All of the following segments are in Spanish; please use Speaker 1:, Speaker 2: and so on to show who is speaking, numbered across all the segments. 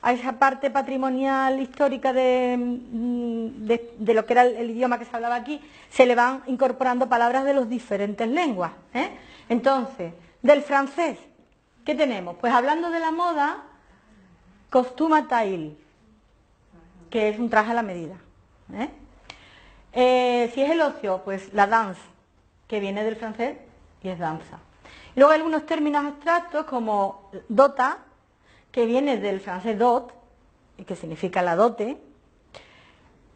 Speaker 1: a esa parte patrimonial histórica de lo que era el idioma que se hablaba aquí, se le van incorporando palabras de las diferentes lenguas, ¿eh? Entonces, del francés, ¿qué tenemos? Pues hablando de la moda, costume à taille, que es un traje a la medida, ¿eh? Si es el ocio, pues la danse, que viene del francés y es danza. Y luego hay algunos términos abstractos como dota, que viene del francés dot, que significa la dote,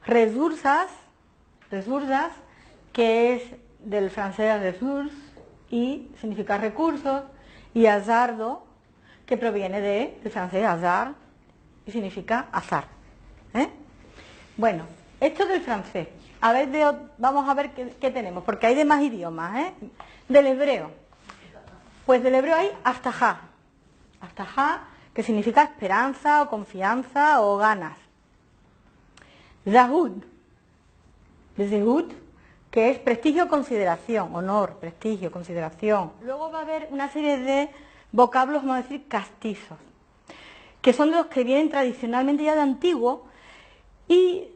Speaker 1: ressources, que es del francés ressources y significa recursos, y hasardo, que proviene del francés hasard y significa azar, ¿eh? Bueno, esto del francés. A ver, vamos a ver qué tenemos, porque hay demás idiomas, ¿eh? Del hebreo. Pues del hebreo hay aftahá, que significa esperanza o confianza o ganas. Zahud, que es prestigio, consideración, honor, prestigio, consideración. Luego va a haber una serie de vocablos, vamos a decir, castizos, que son los que vienen tradicionalmente ya de antiguo y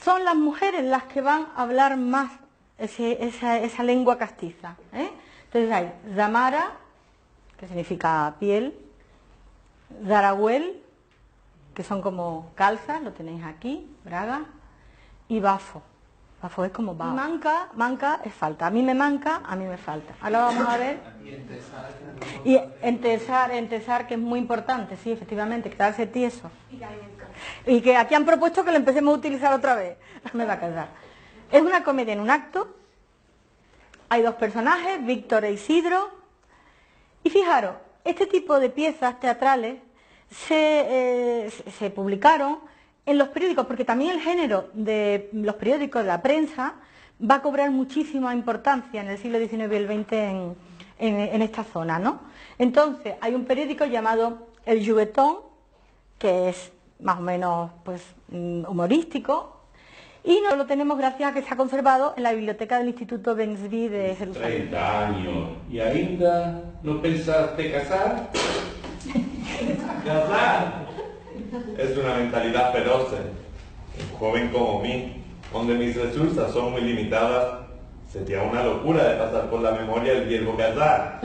Speaker 1: son las mujeres las que van a hablar más esa lengua castiza, ¿eh? Entonces hay zamara, que significa piel, zarahuel, que son como calzas, lo tenéis aquí, braga, y bafo. Bafo es como bafo. Manca es falta. A mí me manca, a mí me falta. Ahora vamos a ver. Y entesar, que es muy importante, sí, efectivamente, quedarse tieso. Y que aquí han propuesto que lo empecemos a utilizar otra vez. Me va a quedar. Es una comedia en un acto. Hay dos personajes, Víctor e Isidro. Y fijaros, este tipo de piezas teatrales se publicaron en los periódicos, porque también el género de los periódicos, de la prensa, va a cobrar muchísima importancia en el siglo XIX y el XX en esta zona, ¿no? Entonces, hay un periódico llamado El Juguetón, que es más o menos pues humorístico, y no lo tenemos gracias a que se ha conservado en la biblioteca del Instituto Bensby de Jerusalén.
Speaker 2: 30 años, ¿y ainda no pensaste casar? ¿Casar? Es una mentalidad feroz. Un joven como mí, donde mis recursos son muy limitadas, sería una locura de pasar por la memoria el verbo casar.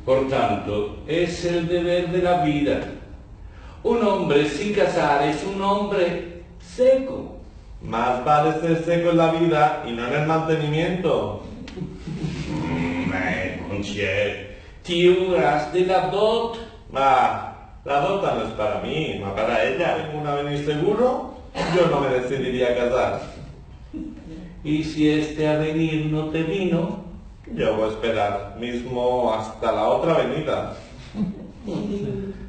Speaker 3: Por tanto, es el deber de la vida. Un hombre sin casar es un hombre seco.
Speaker 2: Más vale ser seco en la vida y no en el mantenimiento.
Speaker 3: Monsieur, tiras de la dot.
Speaker 2: La dota no es para mí, no para ella. Tengo un avenir seguro, yo no me decidiría a casar.
Speaker 3: Y si este avenir no te vino,
Speaker 2: yo voy a esperar mismo hasta la otra avenida.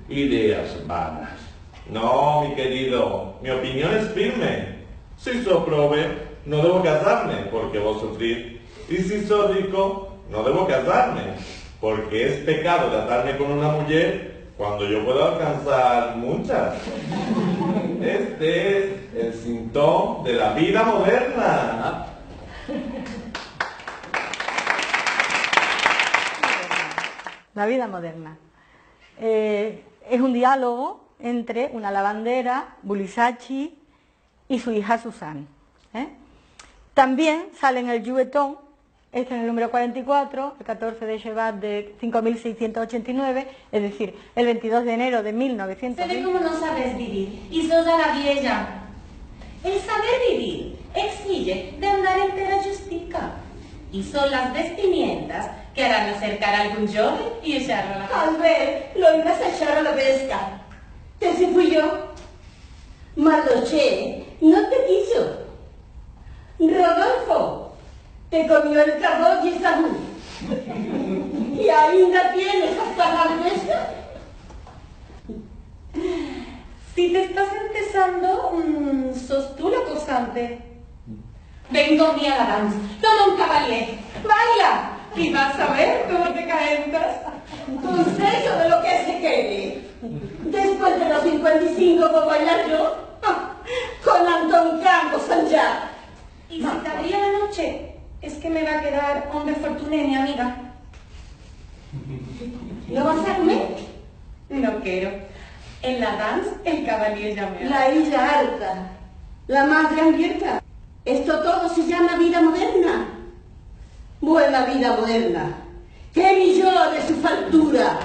Speaker 3: Ideas vanas.
Speaker 2: No, mi querido, mi opinión es firme. Si soy pobre, no debo casarme, porque voy a sufrir. Y si soy rico, no debo casarme, porque es pecado casarme con una mujer cuando yo puedo alcanzar muchas. Este es el síntoma de la vida moderna.
Speaker 1: La vida moderna. Es un diálogo entre una lavandera, Bulisachi, y su hija Susan, ¿eh? También sale en el Juguetón, este es el número 44, el 14 de Shevat de 5689, es decir, el 22 de enero de 1900.
Speaker 4: Se ve como no sabes vivir, y sos a la vieja. El saber vivir exige de andar entera justica, y son las vestimientas que harán acercar a algún joven y echarlo a la pesca.
Speaker 5: Al ver, lo ibas a echar a la pesca. Ese fui yo. Mardoché no te quiso. Rodolfo te comió el carbón y el salud. Y ainda tienes hasta la pesca.
Speaker 4: Si te estás empezando, sos tú la causante. Vengo mi a la danza, todo un caballero. ¡Baila! Y vas a ver cómo te calentas.
Speaker 5: Consejo de lo que se quede. Después de los 55 por bailar yo, con Antón Campos allá.
Speaker 4: Y si te abría la noche, es que me va a quedar hombre fortuné, mi amiga.
Speaker 5: ¿Lo vas a comer?
Speaker 4: No quiero. En la danse, el cavalier llamé.
Speaker 5: La hija alta, la madre abierta. Esto todo se llama vida moderna. Buena vida moderna. ¡Qué millón de su factura!